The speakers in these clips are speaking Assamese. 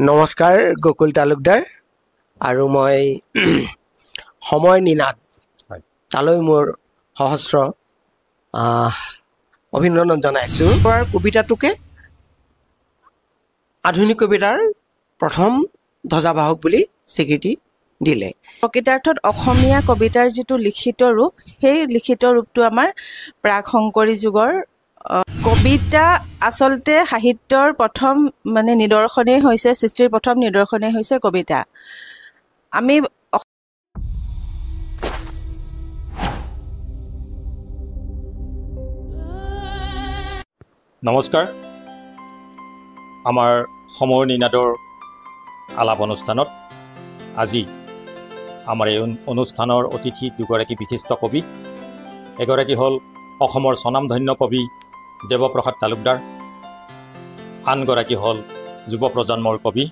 নমস্কাৰ গকুল তালুকদাৰ আৰু মই সময় নিনাদ তালৈ মোৰ সহস্ৰ অভিনন্দন জনাইছোঁ। কবিতাটোকে আধুনিক কবিতাৰ প্ৰথম ধ্বজাবাহক বুলি স্বীকৃতি দিলে। প্ৰকৃতাৰ্থত অসমীয়া কবিতাৰ যিটো লিখিত ৰূপ, সেই লিখিত ৰূপটো আমাৰ প্ৰাক শংকৰী যুগৰ কবিতা। আচলতে সাহিত্যৰ প্ৰথম নিদৰ্শনেই হৈছে, সৃষ্টিৰ প্ৰথম নিদৰ্শনেই হৈছে কবিতা। আমি নমস্কাৰ। আমাৰ সময় নিনাদৰ আলাপ অনুষ্ঠানত আজি আমাৰ এই অনুষ্ঠানৰ অতিথি দুগৰাকী বিশিষ্ট কবি। এগৰাকী হ'ল অসমৰ স্বনামধন্য কবি দেৱপ্ৰসাদ তালুকদাৰ, আনগৰাকী হ'ল যুৱ প্ৰজন্মৰ কবি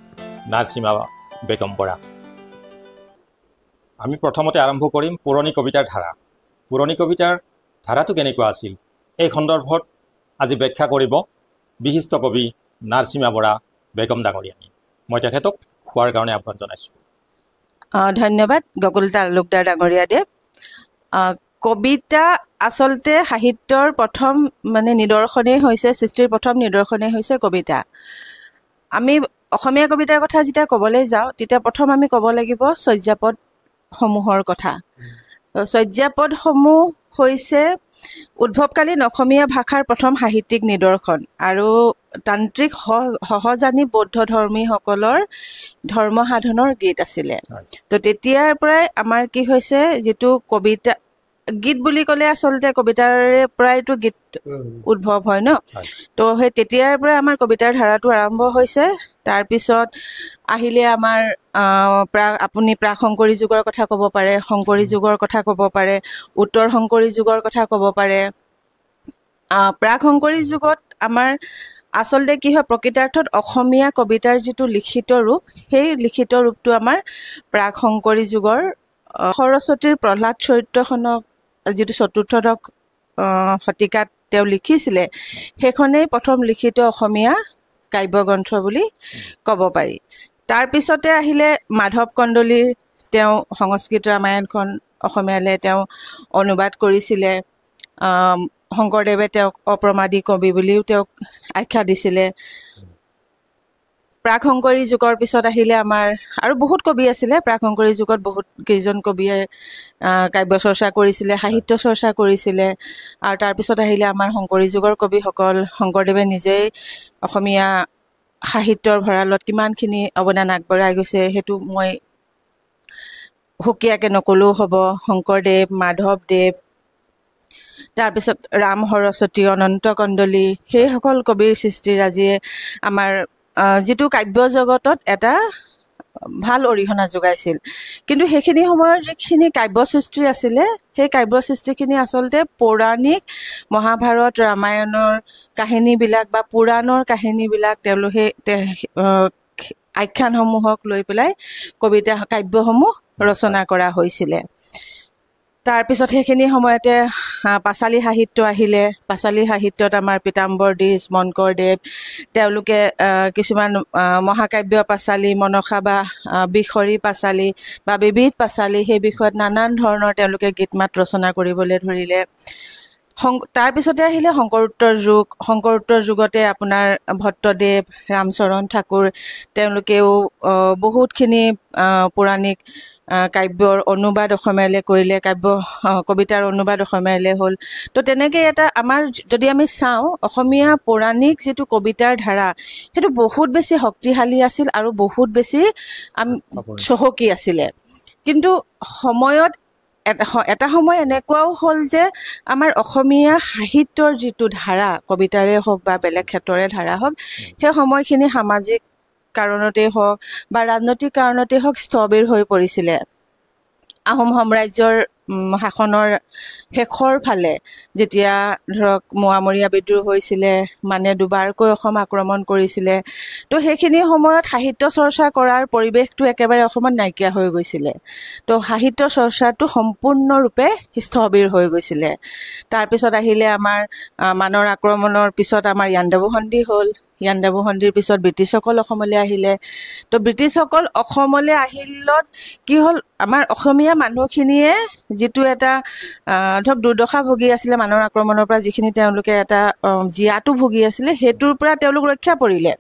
নাজীমা বেগম বৰা। আমি প্ৰথমতে আৰম্ভ কৰিম পুৰণি কবিতাৰ ধাৰা। পুৰণি কবিতাৰ ধাৰাটো কেনেকুৱা আছিল এই সন্দৰ্ভত আজি ব্যাখ্যা কৰিব বিশিষ্ট কবি নাজীমা বৰা বেগম ডাঙৰীয়ানী। মই তেখেতক কোৱাৰ কাৰণে আহ্বান জনাইছোঁ। ধন্যবাদ গকুল তালুকদাৰ ডাঙৰীয়াদেৱ। কবিতা আচলতে সাহিত্যৰ প্ৰথম নিদৰ্শনেই হৈছে, সৃষ্টিৰ প্ৰথম নিদৰ্শনেই হৈছে কবিতা। আমি অসমীয়া কবিতাৰ কথা যেতিয়া ক'বলৈ যাওঁ, তেতিয়া প্ৰথম আমি ক'ব লাগিব চৰ্যাপদসমূহৰ কথা। চৰ্যাপদসমূহ হৈছে উদ্ভৱকালীন অসমীয়া ভাষাৰ প্ৰথম সাহিত্যিক নিদৰ্শন আৰু তান্ত্ৰিক সহজানী বৌদ্ধ ধৰ্মীসকলৰ ধৰ্ম সাধনৰ গীত আছিলে। তো তেতিয়াৰ পৰাই আমাৰ কি হৈছে, যিটো কবিতা গীত বুলি ক'লে আচলতে কবিতাৰে পৰাইতো গীত উদ্ভৱ হয় ন। তো সেই তেতিয়াৰ পৰাই আমাৰ কবিতাৰ ধাৰাটো আৰম্ভ হৈছে। তাৰপিছত আহিলে আমাৰ আপুনি প্ৰাক শংকৰী যুগৰ কথা ক'ব পাৰে, শংকৰী যুগৰ কথা ক'ব পাৰে, উত্তৰ শংকৰী যুগৰ কথা ক'ব পাৰে। প্ৰাক শংকৰী যুগত আমাৰ আচলতে কি হয়, প্ৰকৃতাৰ্থত অসমীয়া কবিতাৰ যিটো লিখিত ৰূপ, সেই লিখিত ৰূপটো আমাৰ প্ৰাক শংকৰী যুগৰ সৰস্বতীৰ প্ৰহ্লাদ চৰিত্ৰখনক যিটো চতুৰ্থ শতিকাত তেওঁ লিখিছিলে, সেইখনেই প্ৰথম লিখিত অসমীয়া কাব্যগ্ৰন্থ বুলি ক'ব পাৰি। তাৰপিছতে আহিলে মাধৱ কন্দলীৰ, তেওঁ সংস্কৃত ৰামায়ণখন অসমীয়ালৈ তেওঁ অনুবাদ কৰিছিলে। শংকৰদেৱে তেওঁক অপ্ৰমাদী কবি বুলিও তেওঁক আখ্যা দিছিলে। প্ৰাক শংকৰী যুগৰ পিছত আহিলে আমাৰ আৰু বহুত কবি আছিলে। প্ৰাক শংকৰী যুগত বহুত কেইজন কবিয়ে কাব্য চৰ্চা কৰিছিলে, সাহিত্য চৰ্চা কৰিছিলে। আৰু তাৰপিছত আহিলে আমাৰ শংকৰী যুগৰ কবিসকল। শংকৰদেৱে নিজেই অসমীয়া সাহিত্যৰ ভঁৰালত কিমানখিনি অৱদান আগবঢ়াই গৈছে সেইটো মই সুকীয়াকৈ নকলেও হ'ব। শংকৰদেৱ, মাধৱদেৱ, তাৰপিছত ৰাম সৰস্বতী, অনন্ত কন্দলী, সেইসকল কবিৰ সৃষ্টিৰাজিয়ে আমাৰ যিটো কাব্য জগতত এটা ভাল অৰিহণা যোগাইছিল। কিন্তু সেইখিনি সময়ৰ যিখিনি কাব্য সৃষ্টি আছিলে, সেই কাব্য সৃষ্টিখিনি আচলতে পৌৰাণিক মহাভাৰত ৰামায়ণৰ কাহিনীবিলাক বা পুৰাণৰ কাহিনীবিলাক তেওঁলোকে আখ্যানসমূহক লৈ পেলাই কবিতা কাব্যসমূহ ৰচনা কৰা হৈছিলে। তাৰপিছত সেইখিনি সময়তে পাঁচালী সাহিত্য আহিলে। পাঁচালী সাহিত্যত আমাৰ পীতাম্বৰদ্বীজ, মনকৰদেৱ, তেওঁলোকে কিছুমান মহাকাব্য পাঁচালী, মনসা বা বিশৰী পাঁচালী বা বিবিধ পাঁচালী, সেই বিষয়ত নানান ধৰণৰ তেওঁলোকে গীত মাত ৰচনা কৰিবলৈ ধৰিলে। তাৰপিছতে আহিলে শংকৰোত্তৰ যুগ। শংকৰোত্তৰ যুগতে আপোনাৰ ভট্টদেৱ, ৰামচৰণ ঠাকুৰ, তেওঁলোকেও বহুতখিনি পৌৰাণিক কাব্যৰ অনুবাদ অসমীয়ালৈ কৰিলে, কবিতাৰ অনুবাদ অসমীয়ালৈ হ'ল। তো তেনেকৈ এটা আমাৰ যদি আমি চাওঁ, অসমীয়া পৌৰাণিক যিটো কবিতাৰ ধাৰা, সেইটো বহুত বেছি শক্তিশালী আছিল আৰু বহুত বেছি চহকী আছিলে। কিন্তু সময়ত এটা সময় এনেকুৱাও হ'ল যে আমাৰ অসমীয়া সাহিত্যৰ যিটো ধাৰা, কবিতাৰে হওক বা বেলেগ ক্ষেত্ৰৰে ধাৰা হওক, সেই সময়খিনি সামাজিক কাৰণতেই হওক বা ৰাজনৈতিক কাৰণতেই হওক স্থবিৰ হৈ পৰিছিলে। আহোম সাম্ৰাজ্যৰ শাসনৰ শেষৰ ফালে যেতিয়া ধৰক মোৱামৰীয়া বিদ্ৰোহ হৈছিলে, মানে দুবাৰকৈ অসম আক্ৰমণ কৰিছিলে, তো সেইখিনি সময়ত সাহিত্য চৰ্চা কৰাৰ পৰিৱেশটো একেবাৰে অসমত নাইকিয়া হৈ গৈছিলে। তো সাহিত্য চৰ্চাটো সম্পূৰ্ণৰূপে স্থবিৰ হৈ গৈছিলে। তাৰপিছত আহিলে আমাৰ মানৰ আক্ৰমণৰ পিছত আমাৰ ইয়াণ্ডাবু সন্ধি হ'ল। ইয়াণ্ডাবু সন্ধিৰ পিছত ব্ৰিটিছসকল অসমলৈ আহিলে। তো ব্ৰিটিছসকল অসমলৈ আহিলত কি হ'ল, আমাৰ অসমীয়া মানুহখিনিয়ে যিটো এটা ধৰক দুৰ্দশা ভুগি আছিলে মানুহৰ আক্ৰমণৰ পৰা, যিখিনি তেওঁলোকে এটা জীয়াটো ভুগি আছিলে, সেইটোৰ পৰা তেওঁলোক ৰক্ষা পৰিলে।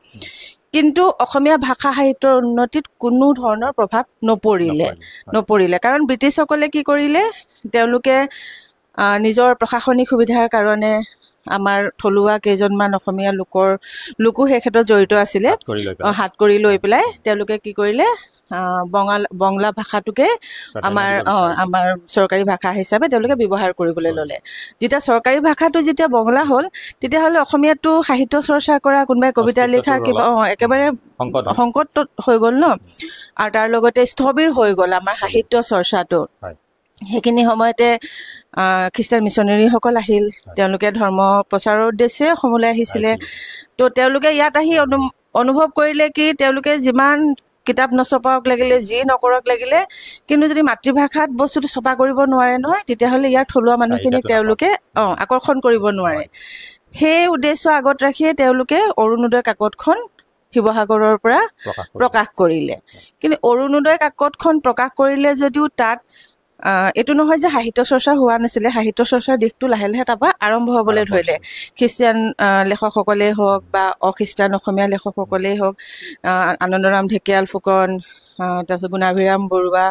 কিন্তু অসমীয়া ভাষা সাহিত্যৰ উন্নতিত কোনো ধৰণৰ প্ৰভাৱ নপৰিলে। কাৰণ ব্ৰিটিছসকলে কি কৰিলে, তেওঁলোকে নিজৰ প্ৰশাসনিক সুবিধাৰ কাৰণে আমাৰ থলুৱা কেইজনমান অসমীয়া লোকো সেই ক্ষেত্ৰত জড়িত আছিলে, হাত কৰি লৈ পেলাই তেওঁলোকে কি কৰিলে, বঙলা ভাষাটোকে আমাৰ চৰকাৰী ভাষা হিচাপে তেওঁলোকে ব্যৱহাৰ কৰিবলৈ ল'লে। যেতিয়া চৰকাৰী ভাষাটো যেতিয়া বঙলা হ'ল, তেতিয়াহ'লে অসমীয়াটো সাহিত্য চৰ্চা কৰা, কোনোবাই কবিতা লিখা কিবা একেবাৰে সংকট হৈ গ'ল ন। আৰু তাৰ লগতে স্থবিৰ হৈ গ'ল আমাৰ সাহিত্য চৰ্চাটো। সেইখিনি সময়তে খ্ৰীষ্টান মিছনেৰীসকল আহিল, তেওঁলোকে ধৰ্ম প্ৰচাৰৰ উদ্দেশ্যে অসমলৈ আহিছিলে। তো তেওঁলোকে ইয়াত আহি অনুভৱ কৰিলে কি, তেওঁলোকে যিমান কিতাপ নচপাওক লাগিলে, যি নকৰক লাগিলে, কিন্তু যদি মাতৃভাষাত বস্তুটো ছপা কৰিব নোৱাৰে নহয়, তেতিয়াহ'লে ইয়াৰ থলুৱা মানুহখিনিক তেওঁলোকে আকৰ্ষণ কৰিব নোৱাৰে। সেই উদ্দেশ্য আগত ৰাখিয়ে তেওঁলোকে অৰুণোদয় কাকতখন শিৱসাগৰৰ পৰা প্ৰকাশ কৰিলে। কিন্তু অৰুণোদয় কাকতখন প্ৰকাশ কৰিলে যদিও তাত এইটো নহয় যে সাহিত্য চৰ্চা হোৱা নাছিলে, সাহিত্য চৰ্চাৰ দিশটো লাহে লাহে তাৰপৰা আৰম্ভ হ'বলৈ ধৰিলে। খ্ৰীষ্টিয়ান লেখকসকলেই হওক বা অখ্ৰীষ্টান অসমীয়া লেখকসকলেই হওক, আনন্দৰাম ঢেকীয়াল ফুকন, তাৰপিছত গুণাভিৰাম বৰুৱা,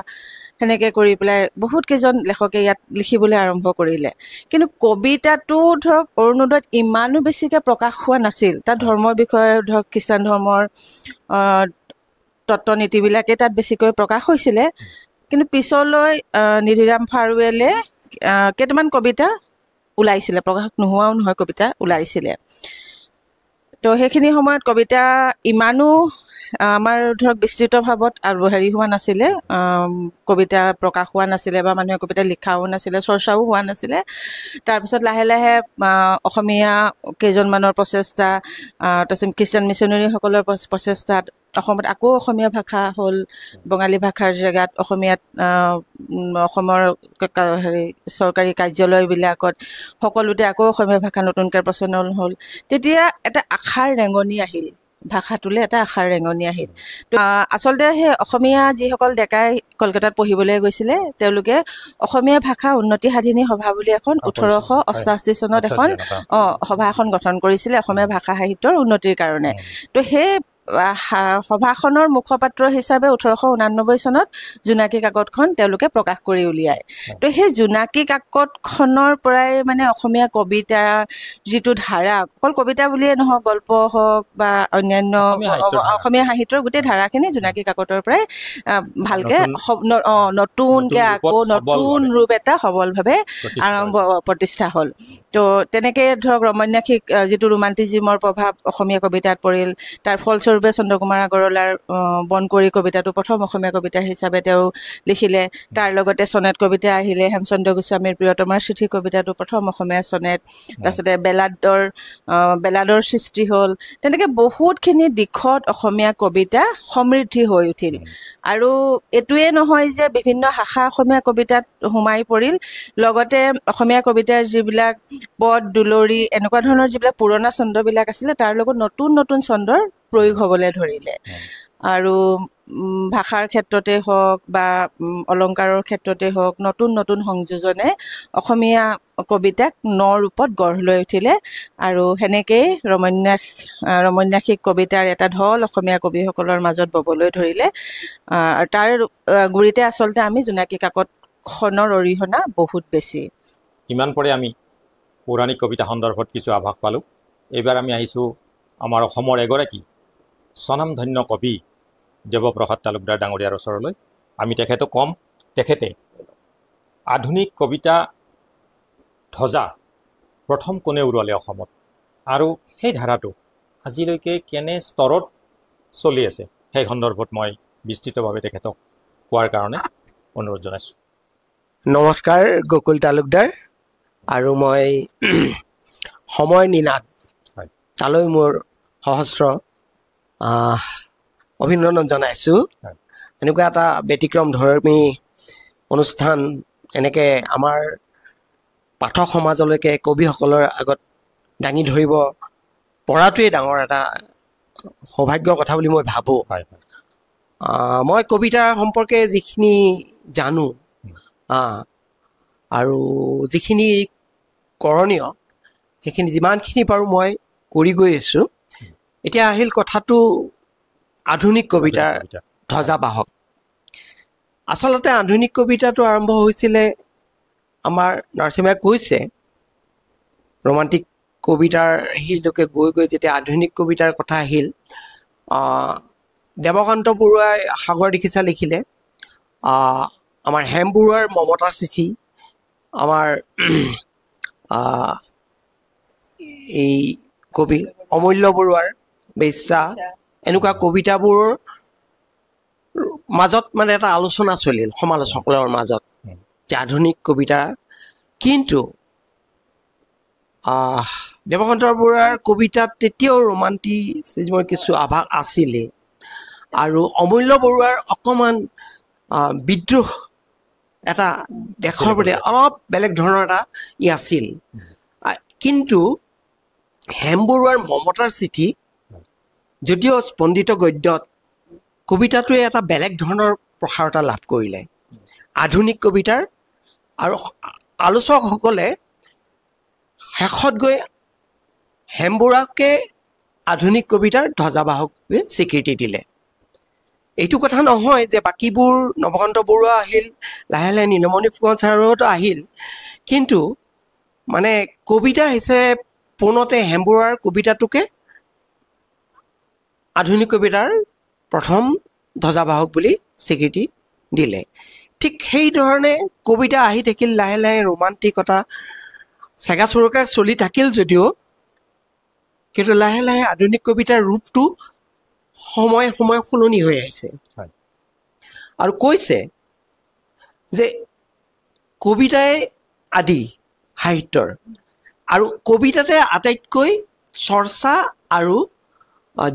সেনেকৈ কৰি পেলাই বহুত কেইজন লেখকে ইয়াত লিখিবলৈ আৰম্ভ কৰিলে। কিন্তু কবিতাটো ধৰক অৰুণোদয়ত ইমানো বেছিকৈ প্ৰকাশ হোৱা নাছিল। তাত ধৰ্মৰ বিষয়ে ধৰক খ্ৰীষ্টান ধৰ্মৰ তত্ত্ব নীতিবিলাকে তাত বেছিকৈ প্ৰকাশ হৈছিলে। কিন্তু পিছলৈ নিধিৰাম ফাৰুৱেলে কেইটামান কবিতা ওলাইছিলে, প্ৰকাশ নোহোৱাও নহয়, কবিতা ওলাইছিলে। তো সেইখিনি সময়ত কবিতা ইমানো আমাৰ ধৰক বিস্তৃত ভাৱত আৰু হোৱা নাছিলে, কবিতা প্ৰকাশ হোৱা নাছিলে বা মানুহে কবিতা লিখাও নাছিলে, চৰ্চাও হোৱা নাছিলে। তাৰপিছত লাহে লাহে অসমীয়া কেইজনমানৰ প্ৰচেষ্টা, তাৰপিছত খ্ৰীষ্টান মিছনেৰীসকলৰ প্ৰচেষ্টাত অসমত আকৌ অসমীয়া ভাষা হ'ল। বঙালী ভাষাৰ জেগাত অসমীয়াত অসমৰ চৰকাৰী কাৰ্যালয়বিলাকত সকলোতে আকৌ অসমীয়া ভাষা নতুনকৈ প্ৰচলন হ'ল। তেতিয়া এটা আশাৰ ৰেঙনি আহিল, ভাষাটোলৈ এটা আশাৰ ৰেঙনি আহিল। আচলতে সেই অসমীয়া যিসকল ডেকাই কলকাতাত পঢ়িবলৈ গৈছিলে, তেওঁলোকে অসমীয়া ভাষা উন্নতি সাধিনী সভা বুলি এখন 1888 চনত এখন সভা এখন গঠন কৰিছিলে অসমীয়া ভাষা সাহিত্যৰ উন্নতিৰ কাৰণে। তো সেই সভাখনৰ মুখপাত্ৰ হিচাপে 1889 চনত জোনাকী কাকতখন তেওঁলোকে প্ৰকাশ কৰি উলিয়ায়। তো সেই জোনাকী কাকতখনৰ পৰাই মানে অসমীয়া কবিতা যিটো ধাৰা, অকল কবিতা বুলিয়ে নহয়, গল্প হওক বা অন্যান্য অসমীয়া সাহিত্যৰ গোটেই ধাৰাখিনি জোনাকী কাকতৰ পৰাই ভালকে নতুনকে আকৌ নতুন ৰূপ এটা সবলভাৱে প্ৰতিষ্ঠা হ'ল। তো তেনেকে ধৰক ৰমন্যাসিক যিটো ৰোমান্টিজিমৰ প্ৰভাৱ অসমীয়া কবিতাত পৰিল, তাৰ ফলস্বৰূপে চন্দ্ৰকুমাৰ আগৰৱালাৰ বন কৰি কবিতাটো প্ৰথম অসমীয়া কবিতা হিচাপে তেওঁ লিখিলে। তাৰ লগতে চনেট কবিতা আহিলে, হেমচন্দ্ৰ গোস্বামীৰ প্ৰিয়তমাৰ চিঠি কবিতাটো প্ৰথম অসমীয়া চনেট। তাৰপিছতে বেলাডৰ সৃষ্টি হ'ল। তেনেকৈ বহুতখিনি দিশত অসমীয়া কবিতা সমৃদ্ধি হৈ উঠিল। আৰু এইটোৱে নহয় যে বিভিন্ন শাখা অসমীয়া কবিতাত সোমাই পৰিল, লগতে অসমীয়া কবিতাৰ যিবিলাক পদ, দুলৰি, এনেকুৱা ধৰণৰ যিবিলাক পুৰণা ছন্দবিলাক আছিলে, তাৰ লগত নতুন নতুন ছন্দৰ প্ৰয়োগ হ'বলৈ ধৰিলে। আৰু ভাষাৰ ক্ষেত্ৰতে হওক বা অলংকাৰৰ ক্ষেত্ৰতে হওক, নতুন নতুন সংযোজনে অসমীয়া কবিতাক ন ৰূপত গঢ় লৈ উঠিলে। আৰু সেনেকেই ৰমন্যাসিক কবিতাৰ এটা ঢল অসমীয়া কবিসকলৰ মাজত ববলৈ ধৰিলে। আৰু তাৰ গুৰিতে আচলতে আমি জোনাকী কাকতখনৰ অৰিহণা বহুত বেছি। ইমান পৰে আমি পৌৰাণিক কবিতা সন্দৰ্ভত কিছু আভাস পালোঁ। এইবাৰ আমি আহিছোঁ আমাৰ অসমৰ এগৰাকী স্বনামধন্য কবি দেৱপ্ৰসাদ তালুকদাৰ ডাঙৰীয়াৰ ওচৰলৈ। আমি তেখেতক ক'ম, তেখেতে আধুনিক কবিতা ধ্বজা প্ৰথম কোনে উৰুৱালে অসমত, আৰু সেই ধাৰাটো আজিলৈকে কেনে স্তৰত চলি আছে, সেই সন্দৰ্ভত মই বিস্তৃতভাৱে তেখেতক কোৱাৰ কাৰণে অনুৰোধ জনাইছোঁ। নমস্কাৰ গকুল তালুকদাৰ, আৰু মই সময় নিনাদ তালৈ মোৰ সহস্ৰ অভিনন্দন জনাইছোঁ। এনেকুৱা এটা ব্যতিক্ৰম ধৰ্মী অনুষ্ঠান এনেকৈ আমাৰ পাঠক সমাজলৈকে কবিসকলৰ আগত দাঙি ধৰিব পৰাটোৱেই ডাঙৰ এটা সৌভাগ্যৰ কথা বুলি মই ভাবোঁ। হয় হয় মই কবিতাৰ সম্পৰ্কে যিখিনি জানো আৰু যিখিনি কৰণীয় সেইখিনি যিমানখিনি পাৰোঁ মই কৰি গৈ আছোঁ। এতিয়া আহিল কথাটো আধুনিক কবিতাৰ ধ্বজাবাহক। আচলতে আধুনিক কবিতাটো আৰম্ভ হৈছিলে আমাৰ নৰসিংহে কৈছে ৰোমান্টিক কবিতাৰ সেইলৈকে গৈ গৈ যেতিয়া আধুনিক কবিতাৰ কথা আহিল, দেৱকান্ত বৰুৱাই সাগৰ দেখিছা লিখিলে, আমাৰ হেম বৰুৱাৰ মমতাৰ চিঠি, আমাৰ এই কবি অমূল্য বৰুৱাৰ বেশ্যা, এনেকুৱা কবিতাবোৰৰ মাজত মানে এটা আলোচনা চলিল সমালোচকসকলৰ মাজত যে আধুনিক কবিতা। কিন্তু দেৱকান্ত বৰুৱাৰ কবিতাত তেতিয়াও ৰোমান্টিচিজমৰ কিছু আভাস আছিলে আৰু অমূল্য বৰুৱাৰ অকণমান বিদ্ৰোহ এটা দেশৰ প্ৰতি অলপ বেলেগ ধৰণৰ এটা আছিল। কিন্তু হেম বৰুৱাৰ মমতাৰ চিঠি যদিও স্পন্দিত গদ্যত, কবিতাটোৱে এটা বেলেগ ধৰণৰ প্ৰসাৰতা লাভ কৰিলে আধুনিক কবিতাৰ। আৰু আলোচকসকলে শেষত গৈ হেম বৰুৱাকে আধুনিক কবিতাৰ ধ্বজাবাহক স্বীকৃতি দিলে। এইটো কথা নহয় যে বাকীবোৰ নৱকান্ত বৰুৱা আহিল, লাহে লাহে নীলমণি ফুকন ছাৰতো আহিল, কিন্তু মানে কবিতা হিচাপে পোনতে হেম বৰুৱাৰ কবিতাটোকে আধুনিক কবিতাৰ প্ৰথম ধ্বজাবাহক বুলি স্বীকৃতি দিলে। ঠিক সেইধৰণে কবিতা আহি থাকিল, লাহে লাহে ৰোমান্টিকতা চেগাচোৰকে চলি থাকিল যদিও, কিন্তু লাহে লাহে আধুনিক কবিতাৰ ৰূপটো সময়ে সময়ে সলনি হৈ আহিছে। আৰু কৈছে যে কবিতাই আদি সাহিত্যৰ, আৰু কবিতাতে আটাইতকৈ চৰ্চা আৰু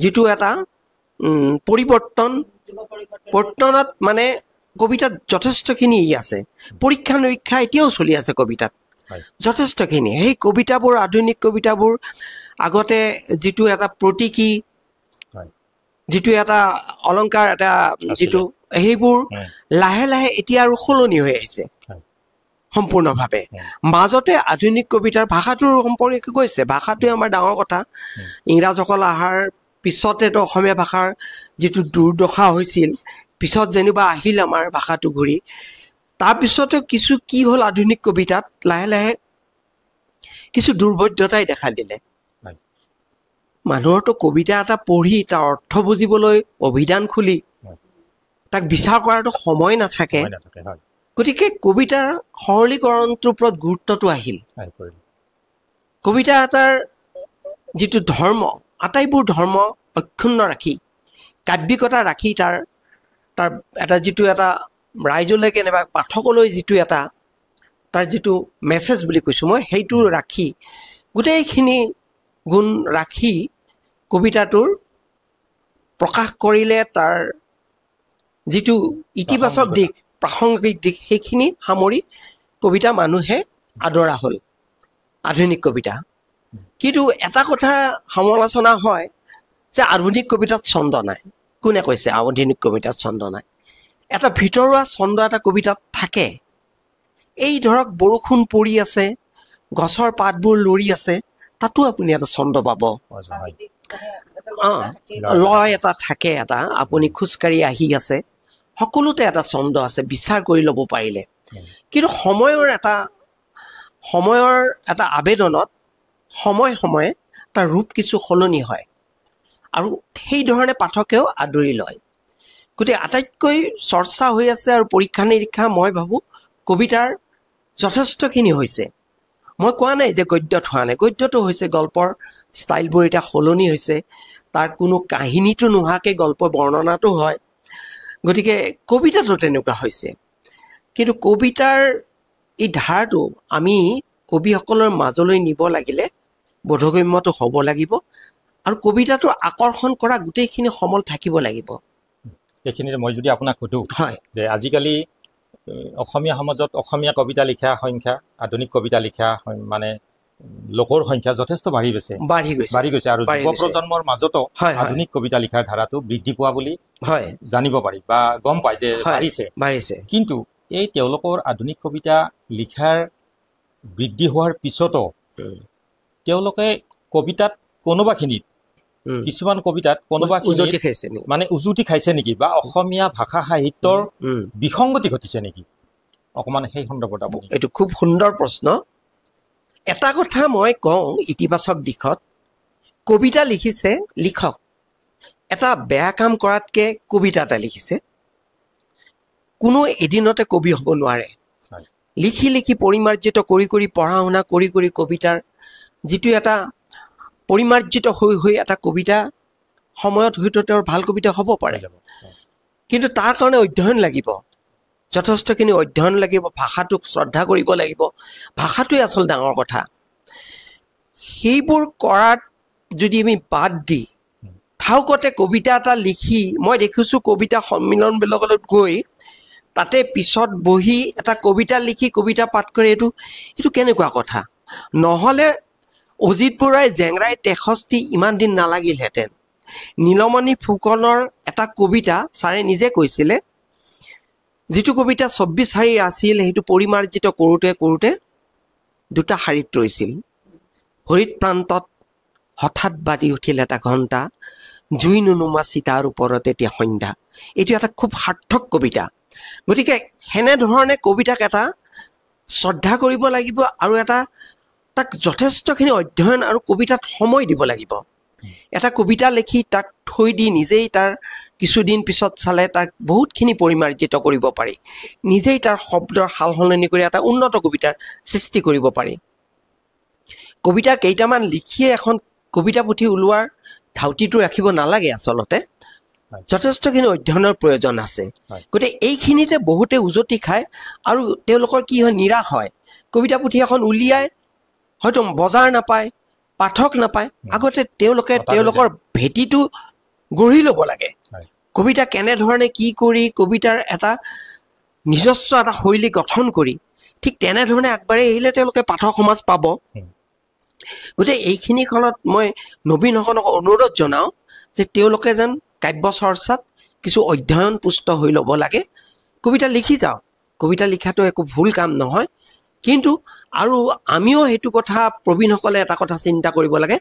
যিটো এটা পৰিৱৰ্তনত মানে কবিতাত যথেষ্টখিনি আছে। পৰীক্ষা নিৰীক্ষা এতিয়াও চলি আছে কবিতাত যথেষ্টখিনি। সেই কবিতাবোৰ আধুনিক কবিতাবোৰ আগতে যিটো এটা প্ৰতীকী, যিটো এটা অলংকাৰ, এটা যিটো সেইবোৰ লাহে লাহে এতিয়া আৰু সলনি হৈ আহিছে সম্পূৰ্ণভাৱে। মাজতে আধুনিক কবিতাৰ ভাষাটোৰ সম্পৰ্কে কৈছে, ভাষাটোৱে আমাৰ ডাঙৰ কথা। ইংৰাজসকল অহাৰ পিছতেতো অসমীয়া ভাষাৰ যিটো দুৰ্দশা হৈছিল, পিছত যেনিবা আহিল আমাৰ ভাষাটো ঘূৰি, তাৰপিছতে কিছু কি হ'ল আধুনিক কবিতাত লাহে লাহে কিছু দুৰ্বোধ্যতাই দেখা দিলে। মানুহৰতো কবিতা এটা পঢ়ি তাৰ অৰ্থ বুজিবলৈ অভিধান খুলি তাক বিচাৰ কৰাটো সময় নাথাকে। গতিকে কবিতাৰ সৰলীকৰণটোৰ ওপৰত গুৰুত্বটো আহিল। কবিতা এটাৰ যিটো ধৰ্ম, আটাইবোৰ ধৰ্ম অক্ষুণ্ণ ৰাখি, কাব্যিকতা ৰাখি, তাৰ এটা যিটো এটা ৰাইজলৈ কেনেবা পাঠকলৈ যিটো এটা তাৰ যিটো মেছেজ বুলি কৈছোঁ মই, সেইটো ৰাখি গোটেইখিনি গুণ ৰাখি কবিতাটোৰ প্ৰকাশ কৰিলে তাৰ যিটো ইতিবাচক দিশ, প্ৰাসংগিক দিশ, সেইখিনি সামৰি কবিতা মানুহে আদৰা হ'ল আধুনিক কবিতা। কিন্তু এটা কথা সমালোচনা হয় যে আধুনিক কবিতাত ছন্দ নাই। কোনে কৈছে আধুনিক কবিতাত ছন্দ নাই? এটা ভিতৰুৱা ছন্দ এটা কবিতাত থাকে। এই ধৰক বৰষুণ পৰি আছে, গছৰ পাতবোৰ লৰি আছে, তাতো আপুনি এটা ছন্দ পাব, লয় এটা থাকে, এটা আপুনি খোজকাঢ়ি আহি আছে, সকলোতে এটা ছন্দ আছে বিচাৰ কৰি ল'ব পাৰিলে। কিন্তু সময়ৰ এটা আবেদনত সময়ে সময়ে তাৰ ৰূপ কিছু সলনি হয় আৰু সেইধৰণে পাঠকেও আদৰি লয়। গতিকে আটাইতকৈ চৰ্চা হৈ আছে আৰু পৰীক্ষা নিৰীক্ষা মই ভাবোঁ কবিতাৰ যথেষ্টখিনি হৈছে। মই কোৱা নাই যে গদ্যত হোৱা নাই, গদ্যটো হৈছে, গল্পৰ ষ্টাইলবোৰ এতিয়া সলনি হৈছে, তাৰ কোনো কাহিনীটো নোহোৱাকৈ গল্প বৰ্ণনাটো হয়। গতিকে কবিতাটো তেনেকুৱা হৈছে। কিন্তু কবিতাৰ এই ধাৰাটো আমি কবিসকলৰ মাজলৈ নিব লাগিলে বোধগম্যটো হ'ব লাগিব আৰু কবিতাটোৰ আকৰ্ষণ কৰা গোটেইখিনি সমল থাকিব লাগিব। এইখিনিতে মই যদি আপোনাক সুধোঁ হয়, যে আজিকালি অসমীয়া সমাজত অসমীয়া কবিতা লিখা সংখ্যা, আধুনিক কবিতা লিখা মানে লোকৰ সংখ্যা যথেষ্ট বাঢ়ি গৈছে আৰু যুৱ প্ৰজন্মৰ মাজতো আধুনিক কবিতা লিখাৰ ধাৰাটো বৃদ্ধি পোৱা বুলি জানিব পাৰি বা গম পায় যে বাঢ়িছে কিন্তু এই তেওঁলোকৰ আধুনিক কবিতা লিখাৰ বৃদ্ধি হোৱাৰ পিছতো তেওঁলোকে কবিতাত কোনোবাখিনিত কিছুমান কবিতাত কোনোবাখিনিত মানে উজুতি খাইছে নেকি বা অসমীয়া ভাষা সাহিত্যৰ বিসংগতি ঘটিছে নেকি অকমান সেই সন্দৰ্ভত আপুনি এইটো খুব সুন্দৰ প্ৰশ্ন এটা কথা মই কওঁ ইতিবাচক দিশত কবিতা লিখিছে লিখক এটা বেয়া কাম কৰাতকে কবিতা এটা লিখিছে কোনো এদিনতে কবি হ'ব নোৱাৰে লিখি লিখি পৰিমাৰ্জিত কৰি কৰি পঢ়া শুনা কৰি কৰি কবিতাৰ যিটো এটা পৰিমাৰ্জিত হৈ হৈ এটা কবিতা সময়ত হয়তো তেওঁৰ ভাল কবিতা হ'ব পাৰে কিন্তু তাৰ কাৰণে অধ্যয়ন লাগিব যথেষ্টখিনি অধ্যয়ন লাগিব ভাষাটোক শ্ৰদ্ধা কৰিব লাগিব ভাষাটোৱে আচল ডাঙৰ কথা সেইবোৰ কৰাত যদি আমি বাদ দি ঠাউকতে কবিতা এটা লিখি মই দেখিছোঁ কবিতা সন্মিলনবিলাকত গৈ তাতে পিছত বহি এটা কবিতা লিখি কবিতা পাঠ কৰে এইটো কেনেকুৱা কথা নহ'লে অজিত বৰাই জেংৰাই 63 ইমান দিন নালাগিলহেঁতেন নীলমণি ফুকনৰ এটা কবিতা ছাৰে নিজে কৈছিলে যিটো কবিতা 24 শাৰীৰ আছিল সেইটো পৰিমাৰ্জিত কৰোঁতে কৰোঁতে দুটা শাৰীত ৰৈছিল হৰিত প্ৰান্তত হঠাৎ বাজি উঠিল এটা ঘণ্টা জুই নুনুমা চিতাৰ ওপৰত এতিয়া সন্ধ্যা এইটো এটা খুব সাৰ্থক কবিতা গতিকে সেনেধৰণে কবিতাক এটা শ্ৰদ্ধা কৰিব লাগিব আৰু এটা তাক যথেষ্টখিনি অধ্যয়ন আৰু কবিতাত সময় দিব লাগিব এটা কবিতা লিখি তাক থৈ দি নিজেই তাৰ কিছুদিন পিছত চালে তাক বহুতখিনি পৰিমাৰ্জিত কৰিব পাৰি নিজেই তাৰ শব্দৰ সাল সলনি কৰি এটা উন্নত কবিতাৰ সৃষ্টি কৰিব পাৰি কবিতা কেইটামান লিখিয়ে এখন কবিতা পুথি ওলোৱাৰ ধাউতিটো ৰাখিব নালাগে আচলতে যথেষ্টখিনি অধ্যয়নৰ প্ৰয়োজন আছে গতিকে এইখিনিতে বহুতে উজতি খায় আৰু তেওঁলোকৰ কি হয় নিৰাশ হয় কবিতা পুথি এখন উলিয়াই হয়তো বজাৰ নাপায় পাঠক নাপায় আগতে তেওঁলোকৰ ভেটিটো গঢ়ি ল'ব লাগে কবিতা কেনেধৰণে কি কৰি কবিতাৰ এটা নিজস্ব এটা শৈলী গঠন কৰি ঠিক তেনেধৰণে আগবাঢ়ি আহিলে তেওঁলোকে পাঠক সমাজ পাব গতিকে এইখিনি কালত মই নবীনসকলক অনুৰোধ জনাওঁ যে তেওঁলোকে যেন কাব্য চৰ্চাত কিছু অধ্যয়ন পুষ্ট হৈ ল'ব লাগে কবিতা লিখি যাওক কবিতা লিখাটো একো ভুল কাম নহয় কিন্তু আৰু আমিও সেইটো কথা প্ৰবীণসকলে এটা কথা চিন্তা কৰিব লাগে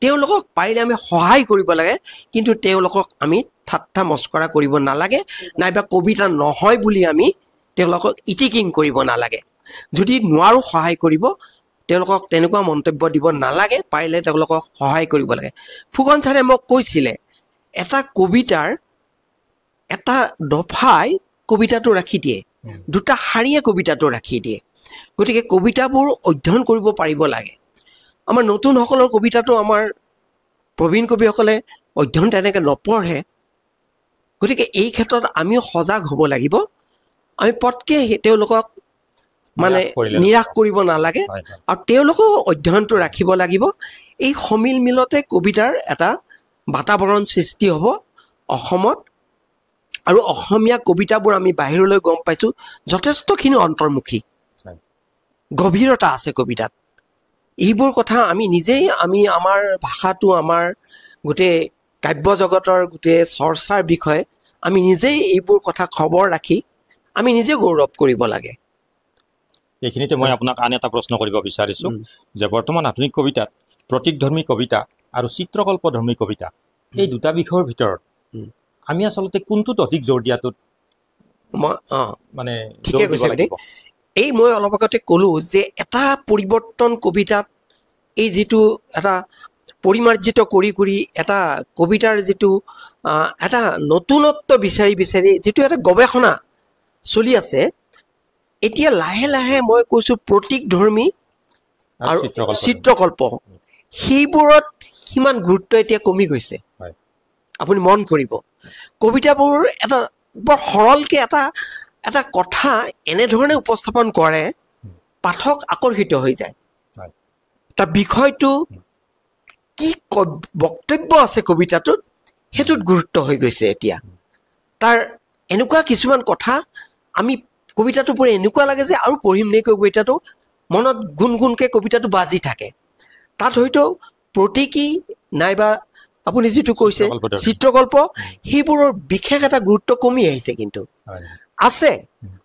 তেওঁলোকক পাৰিলে আমি সহায় কৰিব লাগে কিন্তু তেওঁলোকক আমি ঠাট্টা মস্কৰা কৰিব নালাগে নাইবা কবিতা নহয় বুলি আমি তেওঁলোকক ইটিকিং কৰিব নালাগে যদি নোৱাৰো সহায় কৰিব তেওঁলোকক তেনেকুৱা মন্তব্য দিব নালাগে পাৰিলে তেওঁলোকক সহায় কৰিব লাগে ফুকন ছাৰে মোক কৈছিলে এটা কবিতাৰ এটা দফাই কবিতাটো ৰাখি দিয়ে দুটা শাৰীয়ে কবিতাটো ৰাখি দিয়ে গতিকে কবিতাবোৰ অধ্যয়ন কৰিব পাৰিব লাগে আমাৰ নতুনসকলৰ কবিতাটো আমাৰ প্ৰবীণ কবিসকলে অধ্যয়ন তেনেকৈ নপঢ়ে গতিকে এই ক্ষেত্ৰত আমিও সজাগ হ'ব লাগিব আমি পটকৈ তেওঁলোকক মানে নিৰাশ কৰিব নালাগে আৰু তেওঁলোকেও অধ্যয়নটো ৰাখিব লাগিব এই সমিল মিলতে কবিতাৰ এটা বাতাবৰণ সৃষ্টি হ'ব অসমত আৰু অসমীয়া কবিতাবোৰ আমি বাহিৰলৈ গম পাইছোঁ যথেষ্টখিনি অন্তৰ্মুখী গভীৰতা আছে কবিতাত এইবোৰ কথা আমি নিজেই আমাৰ ভাষাটো আমাৰ গোটেই কাব্য জগতৰ গোটেই চৰ্চাৰ বিষয়ে আমি নিজেই এইবোৰ কথা খবৰ ৰাখি আমি নিজে গৌৰৱ কৰিব লাগে এইখিনিতে মই আপোনাক আন এটা প্ৰশ্ন কৰিব বিচাৰিছোঁ যে বৰ্তমান আধুনিক কবিতাত প্ৰতীকধৰ্মী কবিতা আৰু চিত্ৰকল্পধৰ্মী কবিতা এই দুটা বিষয়ৰ ভিতৰত আমি আচলতে কোনটোত অধিক জোৰ দিয়াটোত মানে ঠিকে কৈছে এই মই অলপ আগতে ক'লোঁ যে এটা পৰিৱৰ্তন কবিতাত এই যিটো এটা পৰিমাৰ্জিত কৰি কৰি এটা কবিতাৰ যিটো এটা নতুনত্ব বিচাৰি বিচাৰি যিটো এটা গৱেষণা চলি আছে এতিয়া লাহে লাহে মই কৈছোঁ প্ৰতীকধৰ্মী আৰু চিত্ৰকল্প সেইবোৰত সিমান গুৰুত্ব এতিয়া কমি গৈছে আপুনি মন কৰিব কবিতাবোৰ এটা বৰ সৰলকৈ এটা কথা এনেধৰণে উপস্থাপন কৰে পাঠক আকৰ্ষিত হৈ যায় তাৰ বিষয়টো কি বক্তব্য আছে কবিতাটোত সেইটোত গুৰুত্ব হৈ গৈছে এতিয়া তাৰ এনেকুৱা কিছুমান কথা আমি কবিতাটো পঢ়ি এনেকুৱা লাগে যে আৰু পঢ়িম নে কবিতাটো মনত গুণগুণকৈ কবিতাটো বাজি থাকে তাত হয়তো প্ৰতীকী নাইবা আপুনি যিটো কৈছে চিত্ৰকল্প সেইবোৰৰ বিশেষ এটা গুৰুত্ব কমি আহিছে, কিন্তু আছে,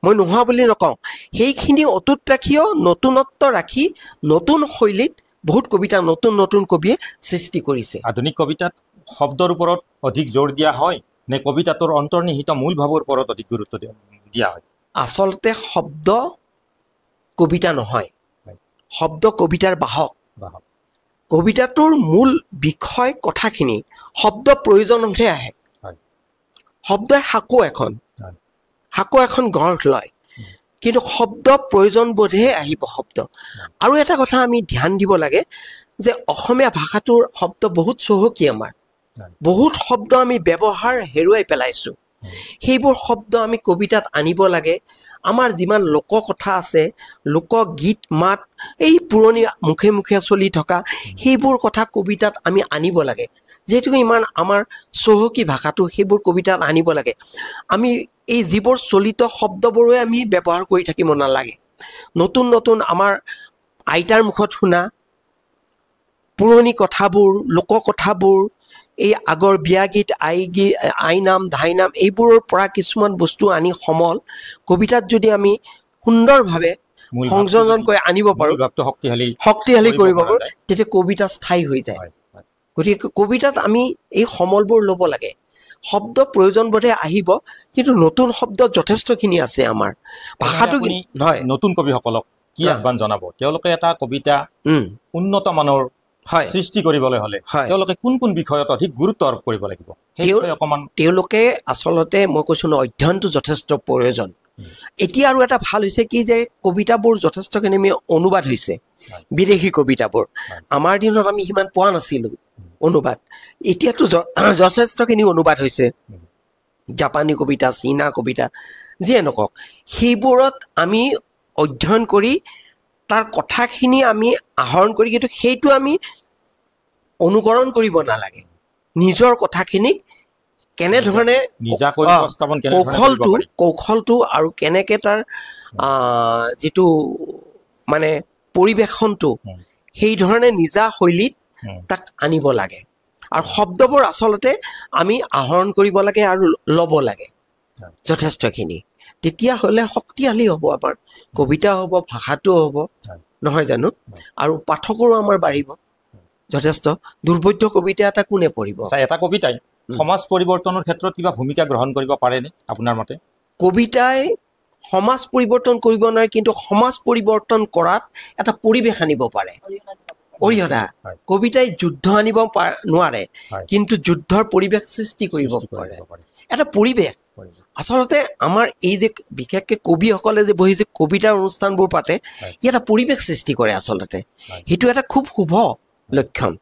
মই নোহোৱা বুলি নকওঁ। সেইখিনি অটুট ৰাখিও নতুনত্ব ৰাখি নতুন শৈলীত বহুত কবিতা নতুন নতুন কবিয়ে সৃষ্টি কৰিছে। আধুনিক কবিতাত শব্দৰ ওপৰত অধিক জোৰ দিয়া হয় নে কবিতাটোৰ অন্তৰ্নিহিত মূল ভাৱৰ ওপৰত অধিক গুৰুত্ব দিয়া হয়? আচলতে শব্দ কবিতা নহয়, শব্দ কবিতাৰ বাহক। কবিতাটোৰ মূল বিষয় কথাখিনি শব্দ প্ৰয়োজনতহে আহে। শব্দই সাঁকো এখন গঢ় লয়, কিন্তু শব্দ প্ৰয়োজন বোধহে আহিব শব্দ। আৰু এটা কথা আমি ধ্যান দিব লাগে যে অসমীয়া ভাষাটোৰ শব্দ বহুত চহকী। আমাৰ বহুত শব্দ আমি ব্যৱহাৰ হেৰুৱাই পেলাইছোঁ। সেইবোৰ শব্দ আমি কবিতাত আনিব লাগে। আমাৰ যিমান লোককথা আছে, লোকগীত মাত, এই পুৰণি মুখে মুখে চলি থকা সেইবোৰ কথা কবিতাত আমি আনিব লাগে। যিহেতু ইমান আমাৰ চহকী ভাষাটো, সেইবোৰ কবিতাত আনিব লাগে। আমি এই যিবোৰ চলিত শব্দবোৰে আমি ব্যৱহাৰ কৰি থাকিব নালাগে। নতুন নতুন আমাৰ আইতাৰ মুখত শুনা পুৰণি কথাবোৰ, লোককথাবোৰ, এই আগৰ বিয়া গীত, আইনাম, ধাইনাম, এইবোৰৰ পৰা কিছুমান বস্তু আনি সমল কবিতাত যদি আমি সুন্দৰভাৱে সংযোজন কৰি আনিব পাৰোঁ, শক্তিশালী কৰিব পাৰোঁ, তেতিয়া কবিতা স্থায়ী হৈ যায়। গতিকে কবিতাত আমি এই সমলবোৰ ল'ব লাগে। শব্দ প্ৰয়োজনবোধে আহিব, কিন্তু নতুন শব্দ যথেষ্টখিনি আছে আমাৰ ভাষাটো। নতুন কবিসকলক কি আহ্বান জনাব? তেওঁলোকে এটা কবিতা উন্নত মানৰ সৃষ্টি কৰিবলৈ হ'লে তেওঁলোকে কোন কোন বিষয়ত অধিক গুৰুত্ব আৰোপ কৰিব লাগিব? তেওঁলোকে আচলতে মই কৈছোঁ ন, অধ্যয়নটো যথেষ্ট প্ৰয়োজন। এতিয়া আৰু এটা ভাল হৈছে কি যে কবিতাবোৰ যথেষ্টখিনি অনুবাদ হৈছে, বিদেশী কবিতাবোৰ। আমাৰ দিনত আমি সিমান পোৱা নাছিলোঁ অনুবাদ। এতিয়াতো যথেষ্টখিনি অনুবাদ হৈছে, জাপানী কবিতা, চীনা কবিতা, যিয়ে নকওক। সেইবোৰত আমি অধ্যয়ন কৰি তাৰ কথাখিনি আমি আহৰণ কৰি, কিন্তু সেইটো আমি অনুকৰণ কৰিব নালাগে। নিজৰ কথাখিনিক কেনেধৰণে কৌশলটো আৰু কেনেকৈ তাৰ যিটো মানে পৰিৱেশনটো, সেই ধৰণে নিজা শৈলীত তাক আনিব লাগে। আৰু শব্দবোৰ আচলতে আমি আহৰণ কৰিব লাগে আৰু ল'ব লাগে যথেষ্টখিনি। তেতিয়াহ'লে শক্তিশালী হ'ব আমাৰ কবিতা, হ'ব ভাষাটো, হ'ব নহয় জানো? আৰু পাঠকৰো আমাৰ বাঢ়িব যথেষ্ট। দুৰ্বোধ্য কবিতা এটা কোনে পঢ়িব? এটা কবিতাই সমাজ পৰিৱৰ্তনৰ ক্ষেত্ৰত কিবা ভূমিকা গ্ৰহণ কৰিব পাৰেনে আপোনাৰ মতে? কবিতাই সমাজ পৰিৱৰ্তন কৰিব নোৱাৰে, কিন্তু সমাজ পৰিৱৰ্তন কৰাত এটা পৰিৱেশ আনিব পাৰে, অৰিহণা। কবিতাই যুদ্ধ আনিব নোৱাৰে, কিন্তু যুদ্ধৰ পৰিৱেশ সৃষ্টি কৰিব পাৰে, এটা পৰিৱেশ। আচলতে আমাৰ এই যে বিশেষকৈ কবিসকলে যে বহি যে কবিতাৰ অনুষ্ঠানবোৰ পাতে, ই এটা পৰিৱেশ সৃষ্টি কৰে আচলতে। সেইটো এটা খুব শুভ লক্ষণ।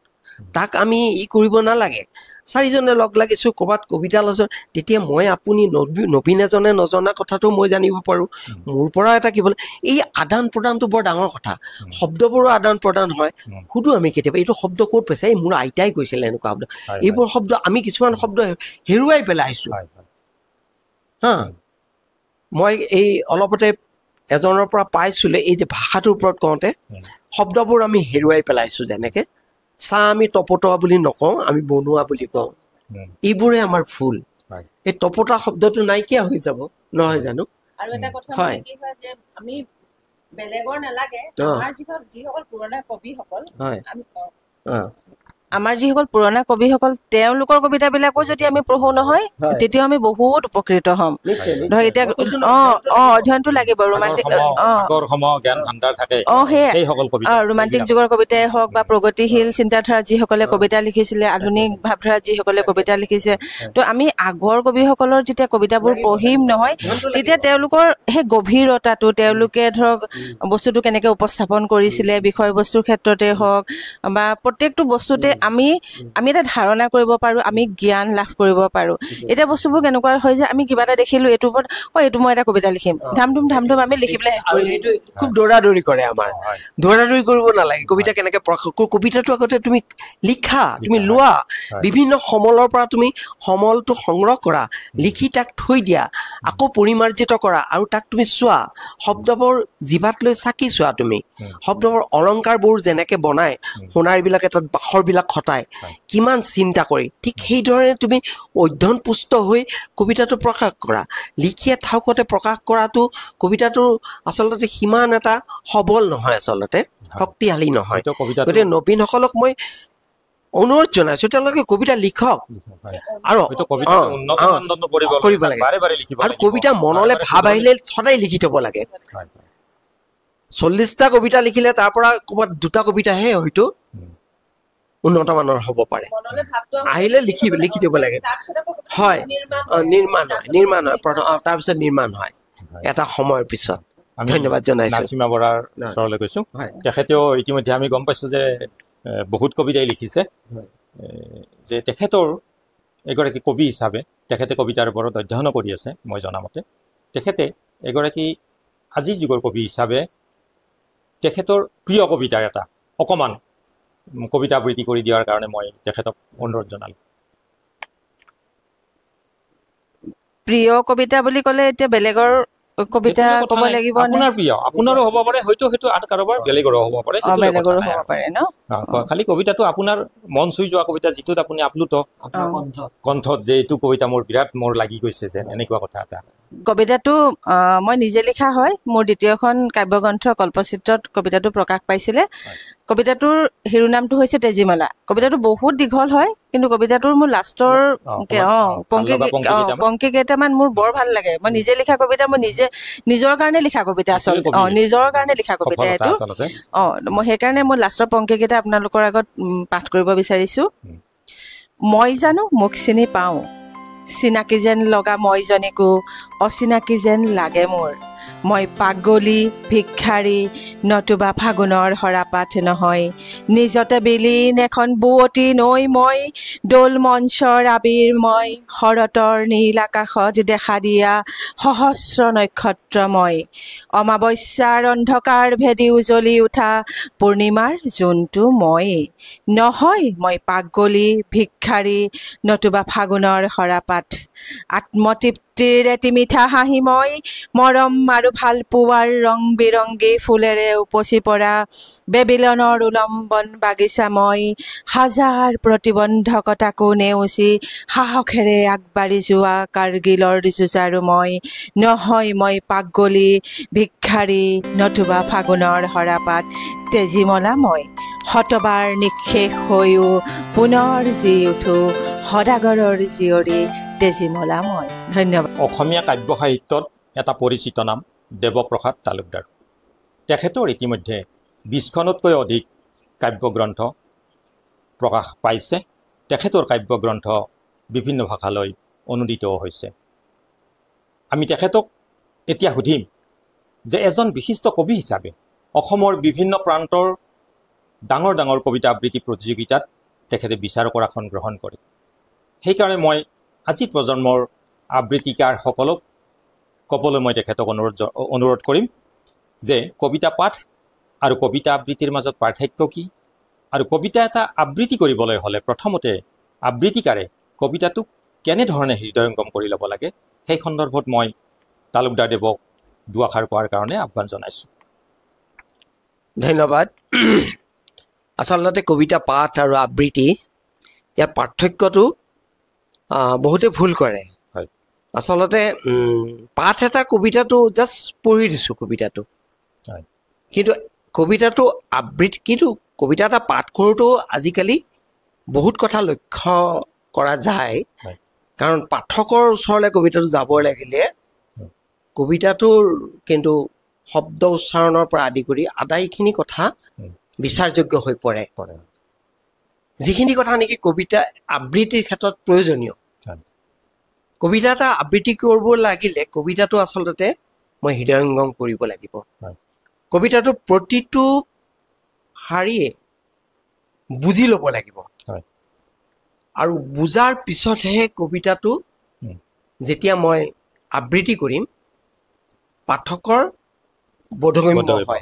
তাক আমি কৰিব নালাগে। চাৰিজনে লগ লাগিছোঁ ক'ৰবাত কবিতা আলোচনা, তেতিয়া মই আপুনি নবীন এজনে নজনা কথাটো মই জানিব পাৰোঁ, মোৰ পৰা এটা কি বোলে, এই আদান প্ৰদানটো বৰ ডাঙৰ কথা। শব্দবোৰো আদান প্ৰদান হয়। সুধো আমি কেতিয়াবা, এইটো শব্দ ক'ত পাইছে? এই মোৰ আইতাই কৈছিলে এনেকুৱা শব্দ। এইবোৰ শব্দ আমি কিছুমান শব্দ হেৰুৱাই পেলাইছোঁ। মই এই অলপতে এজনৰ পৰা পাইছিলোঁ, এই যে ভাষাটোৰ ওপৰত কওঁতে শব্দবোৰ আমি হেৰুৱাই পেলাইছোঁ। যেনেকৈ চাহ আমি টপতোৱা বুলি নকওঁ, আমি বনোৱা বুলি কওঁ। এইবোৰে আমাৰ ভুল। এই টপতোৱা শব্দটো নাইকিয়া হৈ যাব, নহয় জানো? আৰু এটা কথা কি হয় যে আমি বেলেগৰ নালাগে, যিসকল পুৰণা কবিসকল, আমাৰ যিসকল পুৰণা কবিসকল, তেওঁলোকৰ কবিতাবিলাকো যদি আমি পঢ়ো নহয়, তেতিয়াও আমি বহুত উপকৃত হ'ম। ধৰক এতিয়া অধ্যয়নটো লাগিব। ৰোমান্টিক যুগৰ কবিতাই হওক বা প্ৰগতিশীল চিন্তাধাৰা যিসকলে কবিতা লিখিছিলে, আধুনিক ভাৱধাৰা যিসকলে কবিতা লিখিছে, তো আমি আগৰ কবিসকলৰ যেতিয়া কবিতাবোৰ পঢ়িম নহয়, তেতিয়া তেওঁলোকৰ সেই গভীৰতাটো, তেওঁলোকে ধৰক বস্তুটো কেনেকৈ উপস্থাপন কৰিছিলে, বিষয়বস্তুৰ ক্ষেত্ৰতে হওক বা প্ৰত্যেকটো বস্তুতে আমি এটা ধাৰণা কৰিব পাৰোঁ, আমি জ্ঞান লাভ কৰিব পাৰোঁ। এতিয়া বস্তুবোৰ কেনেকুৱা হয় যে আমি কিবা এটা দেখিলোঁ, এইটোৰ ওপৰত এইটো মই এটা কবিতা লিখিম, ধাম ধুম আমি লিখি পেলাই খুব দৌৰাদৌৰি কৰে। আমাৰ দৌৰাদৌৰি কৰিব নালাগে। কবিতা কেনেকৈ প্ৰকাশ, কবিতাটো আগতে তুমি লিখা, তুমি লোৱা, বিভিন্ন সমলৰ পৰা তুমি সমলটো সংগ্ৰহ কৰা, লিখি তাক থৈ দিয়া। আকৌ পৰিমাৰ্জিত কৰা আৰু তাক তুমি চোৱা শব্দবোৰ জিভাত লৈ চাকি চোৱা তুমি শব্দবোৰ অলংকাৰবোৰ যেনেকৈ বনাই সোণাৰীবিলাকে তাত বাখৰবিলাক খটায় কিমান চিন্তা কৰি ঠিক সেইধৰণে তুমি অধ্যয়ন পুষ্ট হৈ কবিতাটো প্ৰকাশ কৰা লিখিয়ে থাকোঁতে প্ৰকাশ কৰাটো কবিতাটোৰ আচলতে সিমান এটা সবল নহয় আচলতে শক্তিশালী নহয় গতিকে নবীনসকলক মই অনুৰোধ জনাইছোঁ তেওঁলোকে কবিতা লিখক আৰু কৰিব লাগে আৰু কবিতা মনলৈ ভাৱ আহিলে সদায় লিখি থ'ব লাগে 40টা কবিতা লিখিলে তাৰ পৰা ক'ৰবাত 2টা কবিতাহে হয়তো উন্নত মানৰ হ'ব পাৰে আহিলে লিখি দিব লাগে হয় নিৰ্মাণ হয় তাৰপিছত নিৰ্মাণ হয় এটা সময়ৰ পিছত ধন্যবাদ জনাইছোঁ নাচিমা বৰাৰ ওচৰলৈ গৈছোঁ তেখেতেও ইতিমধ্যে আমি গম পাইছোঁ যে বহুত কবিতাই লিখিছে যে তেখেতৰ এগৰাকী কবি হিচাপে তেখেতে কবিতাৰ ওপৰত অধ্যয়নো কৰি আছে মই জনামতে তেখেতে এগৰাকী আজিৰ যুগৰ কবি হিচাপে তেখেতৰ প্ৰিয় কবিতাৰ এটা অকণমান কবিতা আবৃত্তি কৰি দিয়াৰ কাৰণে মই তেখেতক অনুৰোধ জনালোঁ প্ৰিয় কবিতা বুলি ক'লে এতিয়া বেলেগৰ কবিতা ক'ব লাগিব আপোনাৰ প্ৰিয় আপোনাৰো হ'ব পাৰে হয়তো সেইটো আন কাৰোবাৰ বেলেগৰো হ'ব পাৰে বেলেগৰো হ'ব পাৰে ন খালি কবিতাটো আপোনাৰ মন চুই যোৱা কবিতা যিটোত আপুনি আপ্লুত কণ্ঠত যে এইটো কবিতা মোৰ লাগি গৈছে যেন এনেকুৱা কথা এটা কবিতাটো মই নিজে লিখা হয় মোৰ দ্বিতীয়খন কাব্যগ্ৰন্থ কল্পচিত্ৰত কবিতাটো প্ৰকাশ পাইছিলে কবিতাটোৰ শিৰোনামটো হৈছে তেজীমালা কবিতাটো বহুত দীঘল হয় কিন্তু কবিতাটোৰ মোৰ লাষ্টৰ পংক্তি কেইটামান মোৰ বৰ ভাল লাগে মই নিজে লিখা কবিতা মই নিজৰ কাৰণে লিখা কবিতা আচলতে নিজৰ কাৰণে লিখা কবিতা এইটো মই সেইকাৰণে মোৰ লাষ্টৰ পংক্তি কেইটা আপোনালোকৰ আগত পাঠ কৰিব বিচাৰিছোঁ মই জানো মোক চিনি পাওঁ চিনাকি যেন লগা মইজনীকো অচিনাকি যেন লাগে মোৰ মই পাগলী ভিক্ষাৰী নতুবা ফাগুনৰ সৰাপাত নহয় নিজতে বিলীন এখন বুৱতী নৈ মই দোল মঞ্চৰ আবিৰ মই শৰতৰ নীল আকাশত দেখা দিয়া সহস্ৰ নক্ষত্ৰ মই অমাৱস্যাৰ অন্ধকাৰ ভেদি উজলি উঠা পূৰ্ণিমাৰ জোনটো মই নহয় মই পাগলী ভিক্ষাৰী নতুবা ফাগুনৰ সৰাপাত আত্মতৃপ্তিৰ এটি মিঠা হাঁহি মই মৰম আৰু ভাল পোৱাৰ ৰং বিৰংগী ফুলেৰে উপচি পৰা বেবিলনৰ উলম্বন বাগিচা মই হাজাৰ প্ৰতিবন্ধকতাকো নেওচি সাহসেৰে আগবাঢ়ি যোৱা কাৰ্গিলৰ যুঁজাৰু মই নহয় মই পাগলী ভিক্ষাৰী নতুবা ফাগুনৰ সৰাপাত তেজীমলা মই শতবাৰ নিঃশেষ হৈও পুনৰ জি উঠো সদাগৰৰ জীয়ৰী তেজীমলা মই ধন্যবাদ অসমীয়া কাব্য সাহিত্যত এটা পৰিচিত নাম দেৱপ্ৰসাদ তালুকদাৰ তেখেতৰ ইতিমধ্যে 20খনতকৈ অধিক কাব্যগ্ৰন্থ প্ৰকাশ পাইছে তেখেতৰ কাব্যগ্ৰন্থ বিভিন্ন ভাষালৈ অনুদিতও হৈছে আমি তেখেতক এতিয়া সুধিম যে এজন বিশিষ্ট কবি হিচাপে অসমৰ বিভিন্ন প্ৰান্তৰ ডাঙৰ ডাঙৰ কবিতা আবৃত্তি প্ৰতিযোগিতাত তেখেতে বিচাৰকৰাখন গ্ৰহণ কৰে সেইকাৰণে মই আজিৰ প্ৰজন্মৰ আবৃত্তিকাৰসকলক ক'বলৈ মই তেখেতক অনুৰোধ কৰিম যে কবিতা পাঠ আৰু কবিতা আবৃত্তিৰ মাজত পাৰ্থক্য কি আৰু কবিতা এটা আবৃত্তি কৰিবলৈ হ'লে প্ৰথমতে আবৃত্তিকাৰে কবিতাটোক কেনেধৰণে হৃদয়ংগম কৰি ল'ব লাগে সেই সন্দৰ্ভত মই তালুকদাৰ দেৱক দুআষাৰ কোৱাৰ কাৰণে আহ্বান জনাইছোঁ ধন্যবাদ আচলতে কবিতা পাঠ আৰু আবৃত্তি ইয়াৰ পাৰ্থক্যটো বহুতে ভুল কৰে আচলতে পাঠ এটা কবিতাটো জাষ্ট পঢ়ি দিছোঁ কবিতাটো কিন্তু কবিতাটো আবৃত্তি কিন্তু কবিতা এটা পাঠ কৰোঁতেও আজিকালি বহুত কথা লক্ষ্য কৰা যায় কাৰণ পাঠকৰ ওচৰলৈ কবিতাটো যাব লাগিলে কবিতাটোৰ কিন্তু শব্দ উচ্চাৰণৰ পৰা আদি কৰি আটাইখিনি কথা বিচাৰযোগ্য হৈ পৰে যিখিনি কথা নেকি কবিতা আবৃত্তিৰ ক্ষেত্ৰত প্ৰয়োজনীয় কবিতা এটা আবৃত্তি কৰিব লাগিলে কবিতাটো আচলতে মই হৃদয়ংগম কৰিব লাগিব কবিতাটো প্ৰতিটো শাৰীয়ে বুজি ল'ব লাগিব আৰু বুজাৰ পিছতহে কবিতাটো যেতিয়া মই আবৃত্তি কৰিম পাঠকৰ বোধগম্য হয়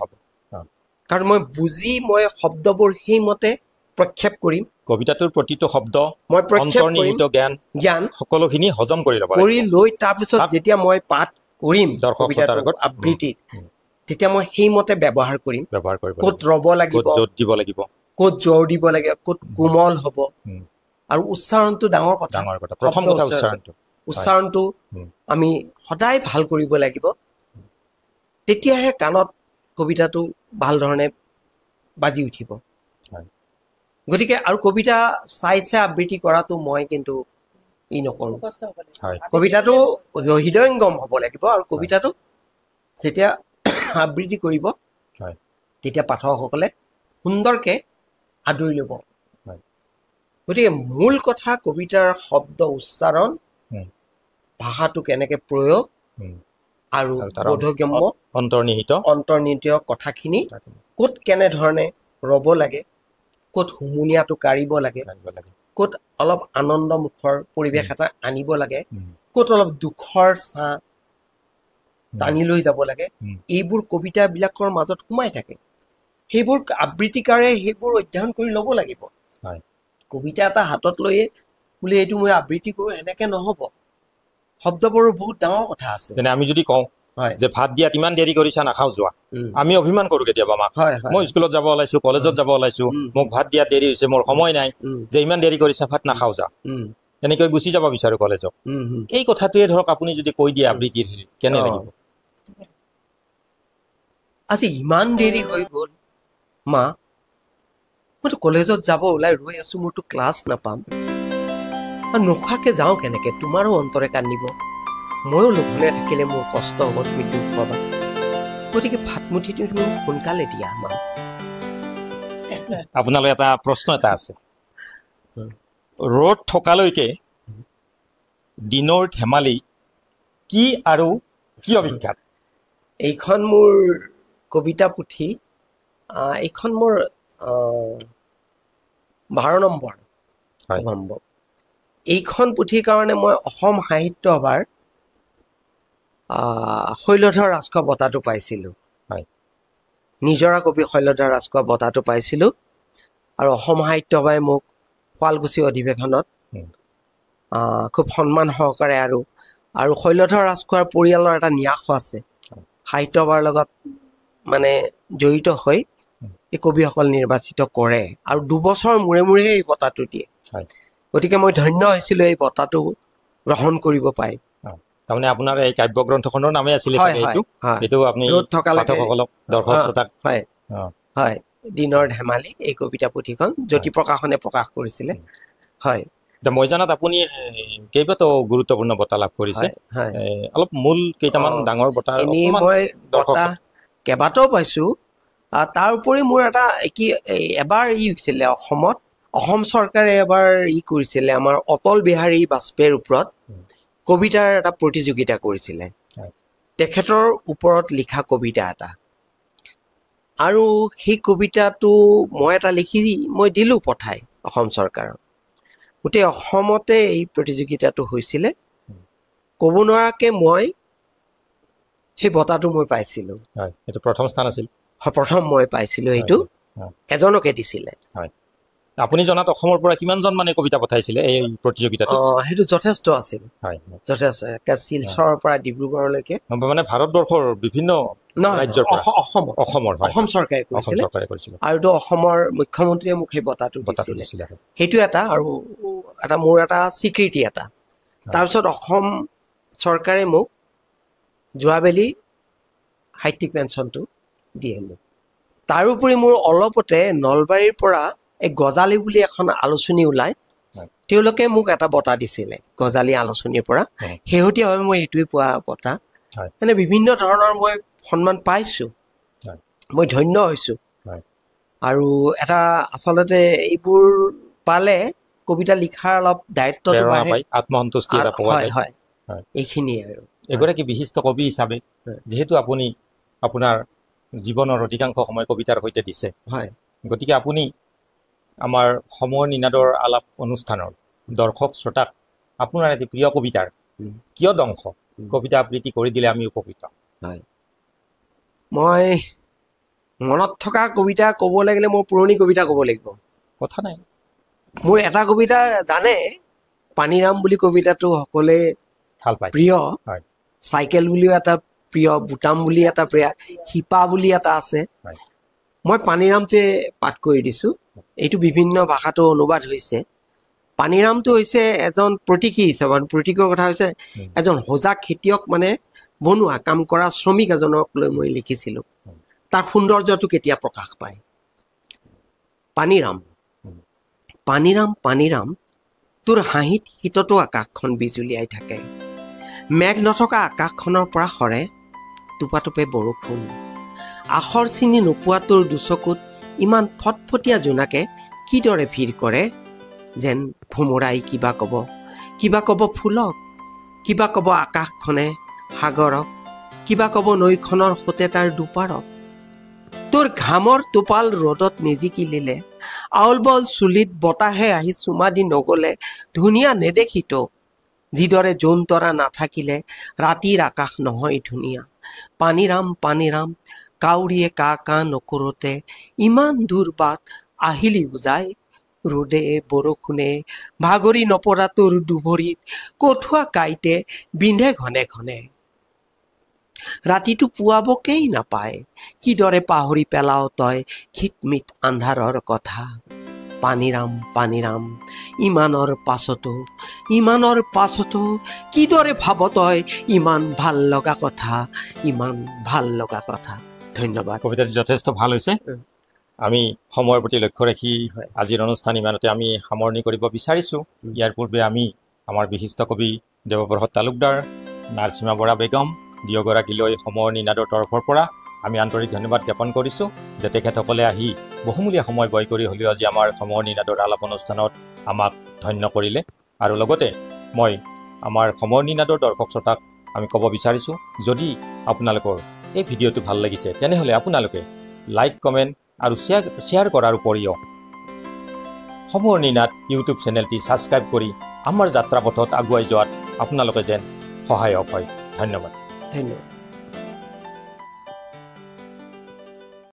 কাৰণ মই বুজি মই শব্দবোৰ সেইমতে প্ৰক্ষেপ কৰিম, কবিতাটোৰ প্ৰতিটো শব্দ মই প্ৰক্ষেপ কৰিম, অন্তৰ্নিহিত জ্ঞান সকলোখিনি হজম কৰি ল'ব কৰি লাগিব। লৈ তাৰপিছত যেতিয়া মই পাঠ কৰিম দৰ্শক শ্ৰোতাৰ কবিতাটো আগত আবৃত্তি, তেতিয়া মই সেইমতে ব্যৱহাৰ কৰিম। ব্যৱহাৰ কৰিব ক'ত লাগিব, ৰ'ব লাগিব, ক'ত য'ত দিব লাগিব, ক'ত জোৰ দিব লাগে, ক'ত কোমল হ'ব, উম, আৰু উচ্চাৰণটো ডাঙৰ কথা। ডাঙৰ কথা। প্ৰথম শব্দ কথা উচ্চাৰণটো। উচ্চাৰণটো আমি সদায় ভাল কৰিব লাগিব, তেতিয়াহে কাণত কবিতাটো ভাল ধৰণে বাজি উঠিব। হয়। গতিকে আৰু কবিতা চাই আবৃত্তি কৰাটো মই কিন্তু ই নকৰোঁ। হয়। কবিতাটো হৃদয়ংগম হ'ব লাগিব, আৰু কবিতাটো যেতিয়া আবৃত্তি কৰিব হয়। তেতিয়া পাঠকসকলে সুন্দৰকৈ আদৰি ল'ব। হয়। গতিকে মূল কথা কবিতাৰ শব্দ উচ্চাৰণ, ভাষাটো কেনেকৈ প্ৰয়োগ, আৰু বোধগম্য অন্তৰ্নিহিত কথাখিনি ক'ত কেনেধৰণে ৰ'ব লাগে, ক'ত হুমুনিয়াটো কাঢ়িব লাগে, ক'ত অলপ আনন্দমুখৰ পৰিৱেশ এটা আনিব লাগে, ক'ত অলপ দুখৰ ছাঁ টানি লৈ যাব লাগে, এইবোৰ কবিতাবিলাকৰ মাজত সোমাই থাকে। সেইবোৰ আবৃত্তিকাৰে সেইবোৰ অধ্যয়ন কৰি ল'ব লাগিব। কবিতা এটা হাতত লৈয়ে বোলে এইটো মই আবৃত্তি কৰোঁ, এনেকৈ নহ'ব। শব্দবোৰৰ বহুত ডাঙৰ কথা আছে। যেনে আমি যদি কওঁ যে ভাত দিয়াত ইমান দেৰি কৰিছা, নাখাওঁ যোৱা, আমি অভিমান কৰোঁ কেতিয়াবা মাক। মই স্কুলত যাব ওলাইছোঁ, কলেজত যাব ওলাইছোঁ, মোক ভাত দিয়াত দেৰি হৈছে, মোৰ সময় নাই, যে ইমান দেৰি কৰিছা, ভাত নাখাওঁ যা, এনেকৈ গুচি যাব বিচাৰোঁ কলেজত। এই কথাটোৱে ধৰক আপুনি যদি কৈ দিয়ে আবৃত্তিৰ হেৰিত, কেনে লাগিব? আজি ইমান দেৰি হৈ গ'ল মা, মইতো কলেজত যাব ওলাই ৰৈ আছোঁ, মোৰতো ক্লাছ নাপাম, আৰু নোখোৱাকৈ যাওঁ কেনেকৈ? তোমাৰো অন্তৰে কান্দিব, ময়ো লঘোণে থাকিলে মোৰ কষ্ট হ'ব, তুমি দুখ পাবা। গতিকে ভাতমুঠি তুমি সোনকালে দিয়া মা। আপোনালৈ এটা প্ৰশ্ন এটা আছে। ৰ'দ থকালৈকে দিনৰ ধেমালি কি আৰু কিয় বিখ্যাত? এইখন মোৰ কবিতা পুথি, এইখন মোৰ 12 নম্বৰ সম্ভৱ। এইখন পুথিৰ কাৰণে মই অসম সাহিত্য সভাৰ শৈলধৰ ৰাজখোৱা বঁটাটো পাইছিলোঁ। নিজৰা কবি শৈলধৰ ৰাজখোৱা বঁটাটো পাইছিলোঁ, আৰু অসম সাহিত্য সভাই মোক শুৱালকুছি অধিৱেশনত খুব সন্মান সহকাৰে, আৰু শৈলধৰ ৰাজখোৱাৰ পৰিয়ালৰ এটা ন্যাসো আছে, সাহিত্য সভাৰ লগত মানে জড়িত হৈ এই কবিসকল নিৰ্বাচিত কৰে, আৰু 2 বছৰ মূৰে মূৰেহে এই বঁটাটো দিয়ে। গতিকে মই ধন্য হৈছিলোঁ এই বঁটাটো গ্ৰহণ কৰিব পাই। তাৰমানে আপোনাৰ এই কাব্যগ্ৰন্থখনৰ নামেই আছিলে এইটো আপুনি পাঠকসকলক, দৰ্শক শ্ৰোতাক। হয়, দিনৰ ধেমালি এই কবিতা পুথিখন জ্যোতি প্ৰকাশনে প্ৰকাশ কৰিছিলে। হয়, মই জানাত আপুনি কেইবাটাও গুৰুত্বপূৰ্ণ বঁটা লাভ কৰিছে। অলপ মূল কেইটামান ডাঙৰ বঁটা। এনেই মই বঁটা কেইবাটাও পাইছোঁ। তাৰ উপৰি মোৰ এটা এবাৰ হৈছিলে অসমত, অসম চৰকাৰে এবাৰ কৰিছিলে, আমাৰ অটল বিহাৰী বাজপেয়ীৰ ওপৰত কবিতাৰ এটা প্ৰতিযোগিতা কৰিছিলে, তেখেতৰ ওপৰত লিখা কবিতা এটা, আৰু সেই কবিতাটো মই এটা লিখি মই দিলোঁ পঠাই অসম চৰকাৰক। গোটেই অসমতে এই প্ৰতিযোগিতাটো হৈছিলে, ক'ব নোৱাৰাকৈ মই সেই বঁটাটো মই পাইছিলোঁ। এইটো প্ৰথম স্থান আছিল। প্ৰথম মই পাইছিলোঁ, সেইটো এজনকে দিছিলে। আপুনি জনাত অসমৰ পৰা কিমানজন মানে কবিতা পঠাইছিলে এই প্ৰতিযোগিতাত? সেইটো যথেষ্ট আছিল, যথেষ্ট। শিলচৰৰ পৰা ডিব্ৰুগড়লৈকে, মানে ভাৰতবৰ্ষৰ বিভিন্ন ৰাজ্যৰ পৰা। অসম চৰকাৰে কৰিছিলে, আৰু এইটো অসমৰ মুখ্যমন্ত্ৰীয়ে মোক সেই বঁটাটো দিছিলে। সেইটো এটা, আৰু এটা মোৰ এটা স্বীকৃতি এটা। তাৰপিছত অসম চৰকাৰে মোক যোৱাবেলি সাহিত্যিক পেঞ্চনটো দিয়ে মোক। তাৰোপৰি মোৰ অলপতে নলবাৰীৰ পৰা এই গজালি বুলি এখন আলোচনী ওলায়, তেওঁলোকে মোক এটা বঁটা দিছিলে গজালি আলোচনীৰ পৰা। শেহতীয়াভাৱে মই এইটোৱে পোৱা বঁটা। মানে বিভিন্ন ধৰণৰ মই সন্মান পাইছোঁ, মই ধন্য হৈছোঁ। আৰু এটা আচলতে এইবোৰ পালে কবিতা লিখাৰ অলপ দায়িত্বটো বাঢ়ে, আত্মসন্তুষ্টি এটা পোৱা যায়। হয়, এইখিনিয়ে আৰু। এগৰাকী বিশিষ্ট কবি হিচাপে যিহেতু আপুনি আপোনাৰ জীৱনৰ অধিকাংশ সময় কবিতাৰ সৈতে দিছে, গতিকে আপুনি আমাৰ সময়ৰ নিনাদৰ আলাপ অনুষ্ঠানৰ দৰ্শক শ্ৰোতাক আপোনাৰ এটি প্ৰিয় কবিতাৰ কিয় অংশ কবিতা আবৃত্তি কৰি দিলে আমি উপকৃত। মই মনত থকা কবিতা ক'ব লাগিলে মোৰ পুৰণি কবিতা ক'ব লাগিব। কথা নাই। মোৰ এটা কবিতা জানে, পানীৰাম বুলি কবিতাটো সকলোৱে ভাল পায়। প্ৰিয়। হয়। চাইকেল বুলিও এটা প্ৰিয়, বুটাম বুলি এটা প্ৰিয়, শিপা বুলি এটা আছে। হয়। মই পানীৰামটোৱে পাঠ কৰি দিছোঁ। এইটো বিভিন্ন ভাষাতো অনুবাদ হৈছে। পানীৰামটো হৈছে এজন প্ৰতীকী হিচাপত, প্ৰতীকৰ কথা হৈছে এজন সজাগ খেতিয়ক, মানে বনোৱা কাম কৰা শ্ৰমিক এজনক লৈ মই লিখিছিলোঁ। তাৰ সৌন্দৰ্যটো কেতিয়া প্ৰকাশ পায়। পানীৰাম, পানীৰাম পানীৰাম, তোৰ হাঁহিত শীততো আকাশখন বিজুলিয়াই থাকে। মেঘ নথকা আকাশখনৰ পৰা সৰে টোপাটোপে বৰষুণ। আখৰ চিনি নোপোৱা তোৰ দুচকুত ইমান ফটফটীয়া জোনাকে কিদৰে ভিৰ কৰে, যেন ভোমোৰাই কিবা ক'ব ফুলক, কিবা ক'ব আকাশখনে সাগৰক, কিবা ক'ব নৈখনৰ সোঁতে তাৰ দুপাৰক। তোৰ ঘামৰ টোপাল ৰ'দত নিজিকিলিলে, আউল বাউল চুলিত বতাহে আহি চুমা দি নগলে ধুনীয়া নেদেখিত। যিদৰে জোন তৰা নাথাকিলে ৰাতিৰ আকাশ নহয় ধুনীয়া। পানীৰাম পানীৰাম, কাউৰীয়ে কা কা নকৰোতে ইমান দূৰ বাট আহিলি উজাই। ৰ'দে বৰষুণে ভাগৰি নপৰা তোৰ দুভৰিত কঠুৱা কাইতে বিন্ধে ঘনে ঘনে। ৰাতিটো পুৱাবকেই নাপায়, কিদৰে পাহৰি পেলাও তই খিটমিট আন্ধাৰৰ কথা। পানীৰাম পানীৰাম, ইমানৰ পাছতো কিদৰে ভাব তই ইমান ভাল লগা কথা, ইমান ভাল লগা কথা। ধন্যবাদ। কবিতাটো যথেষ্ট ভাল হৈছে। আমি সময়ৰ প্ৰতি লক্ষ্য ৰাখি আজিৰ অনুষ্ঠান ইমানতে আমি সামৰণি কৰিব বিচাৰিছোঁ। ইয়াৰ পূৰ্বে আমি আমাৰ বিশিষ্ট কবি দেৱপ্ৰসাদ তালুকদাৰ, নাৰ্চিমা বৰা বেগম দুয়োগৰাকীলৈ সমৰ নিনাদৰ তৰফৰ পৰা আমি আন্তৰিক ধন্যবাদ জ্ঞাপন কৰিছোঁ যে তেখেতসকলে আহি বহুমূলীয়া সময় ব্যয় কৰি হ'লেও আজি আমাৰ সমৰ নিনাদৰ আলাপ অনুষ্ঠানত আমাক ধন্য কৰিলে। আৰু লগতে মই আমাৰ সমৰ নিনাদৰ দৰ্শক শ্ৰোতাক আমি ক'ব বিচাৰিছোঁ, যদি আপোনালোকৰ এই ভিডিঅ'টো ভাল লাগিছে তেনেহ'লে আপোনালোকে লাইক, কমেণ্ট আৰু শ্বেয়াৰ কৰাৰ উপৰিও সমৰ নিনাদ ইউটিউব চেনেলটি ছাবস্ক্ৰাইব কৰি আমাৰ যাত্ৰাপথত আগুৱাই যোৱাত আপোনালোকে যেন সহায়ক হয়। ধন্যবাদ। ধন্যবাদ।